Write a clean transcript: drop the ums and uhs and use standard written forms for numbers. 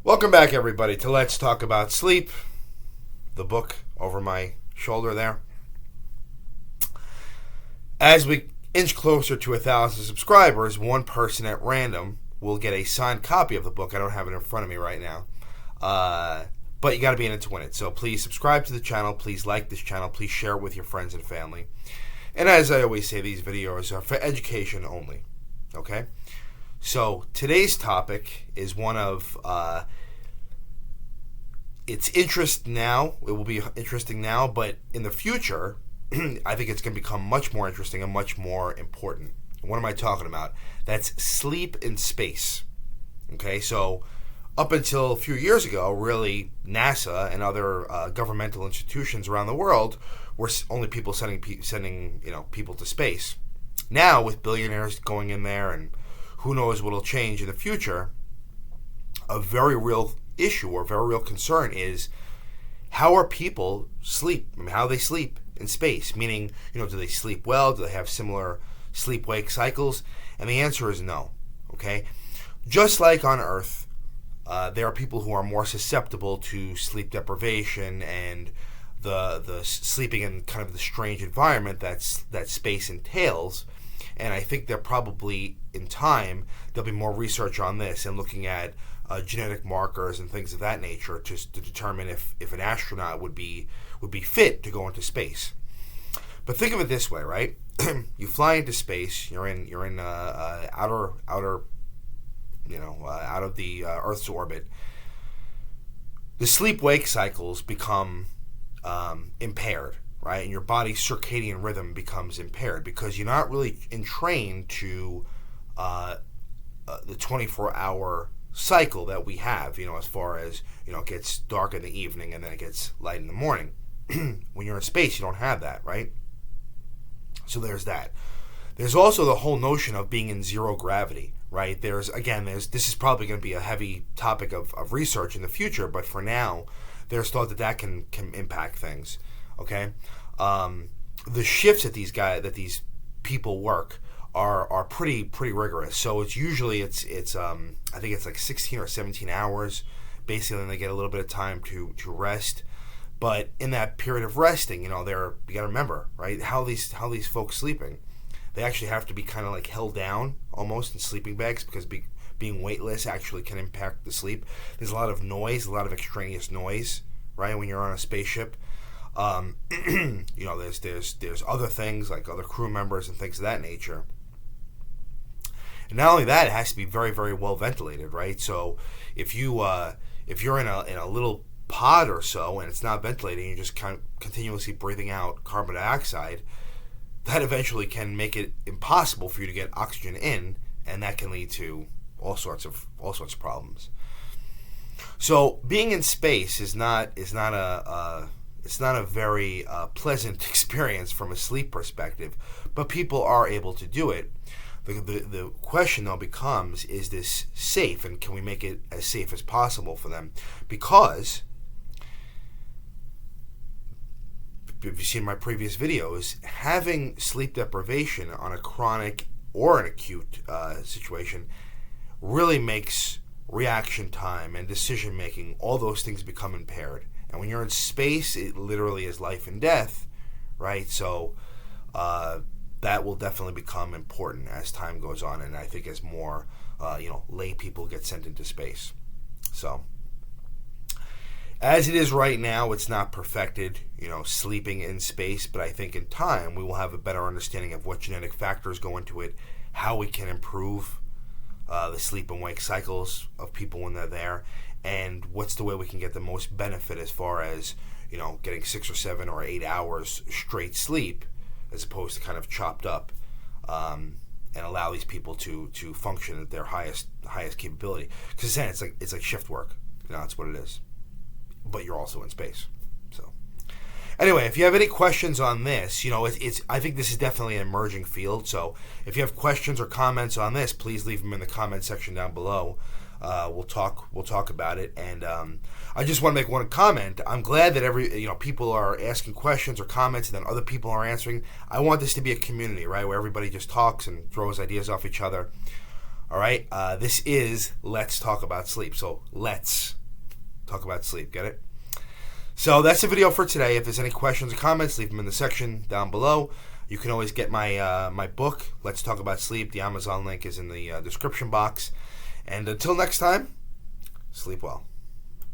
Welcome back, everybody, to Let's Talk About Sleep, the book over my shoulder there. As we inch closer to 1,000 subscribers, one person at random will get a signed copy of the book. I don't have it in front of me right now. But you got to be in it to win it. So please subscribe to the channel. Please like this channel. Please share it with your friends and family. And as I always say, these videos are for education only. Okay? So today's topic is one of its interest now. It will be interesting now, but in the future, I think it's going to become much more interesting and much more important. What am I talking about? That's sleep in space. Okay, so up until a few years ago, really, NASA and other governmental institutions around the world were only people sending people to space. Now, with billionaires going in there and who knows what will change in the future, a very real issue or very real concern is how are people sleep? I mean, how they sleep in space? Meaning, do they sleep well? Do they have similar sleep-wake cycles? And the answer is no. Okay, just like on Earth, there are people who are more susceptible to sleep deprivation and the sleeping in kind of the strange environment that space entails. And I think that probably in time there'll be more research on this and looking at genetic markers and things of that nature to determine if an astronaut would be fit to go into space. But think of it this way, right? You fly into space. You're in outer out of the Earth's orbit. The sleep-wake cycles become impaired. Right, and your body's circadian rhythm becomes impaired because you're not really entrained to the 24-hour cycle that we have. As far as it gets dark in the evening and then it gets light in the morning. When you're in space, you don't have that, right? So there's that. There's also the whole notion of being in zero gravity, right? This is probably going to be a heavy topic of research in the future, but for now, there's thought that can impact things. Okay, the shifts that these people work are pretty rigorous. So it's usually I think it's like 16 or 17 hours. Basically, and they get a little bit of time to rest. But in that period of resting, you got to remember, right, how these folks sleeping. They actually have to be kind of like held down almost in sleeping bags because being weightless actually can impact the sleep. There's a lot of noise, a lot of extraneous noise, right, when you're on a spaceship. There's other things like other crew members and things of that nature. And not only that, it has to be very, very well ventilated, right? So if you're in a little pod or so and it's not ventilating, you're just kind of continuously breathing out carbon dioxide, that eventually can make it impossible for you to get oxygen in, and that can lead to all sorts of problems. So being in space is not a very pleasant experience from a sleep perspective, but people are able to do it. The question, though, becomes, is this safe, and can we make it as safe as possible for them? Because, if you've seen my previous videos, having sleep deprivation on a chronic or an acute situation really makes reaction time and decision-making, all those things become impaired. And when you're in space, it literally is life and death, right? So that will definitely become important as time goes on, and I think as more, lay people get sent into space. So as it is right now, it's not perfected, sleeping in space, but I think in time we will have a better understanding of what genetic factors go into it, how we can improve the sleep and wake cycles of people when they're there, and what's the way we can get the most benefit as far as, getting 6 or 7 or 8 hours straight sleep as opposed to kind of chopped up, and allow these people to function at their highest capability. Because then it's like shift work. That's what it is. But you're also in space. So anyway, if you have any questions on this, I think this is definitely an emerging field. So if you have questions or comments on this, please leave them in the comment section down below. We'll talk about it, and I just want to make one comment. I'm glad that people are asking questions or comments, and then other people are answering. I want this to be a community, right, where everybody just talks and throws ideas off each other. All right? This is Let's Talk About Sleep. So let's talk about sleep. Get it? So that's the video for today. If there's any questions or comments, leave them in the section down below. You can always get my my book, Let's Talk About Sleep. The Amazon link is in the description box. And until next time, sleep well.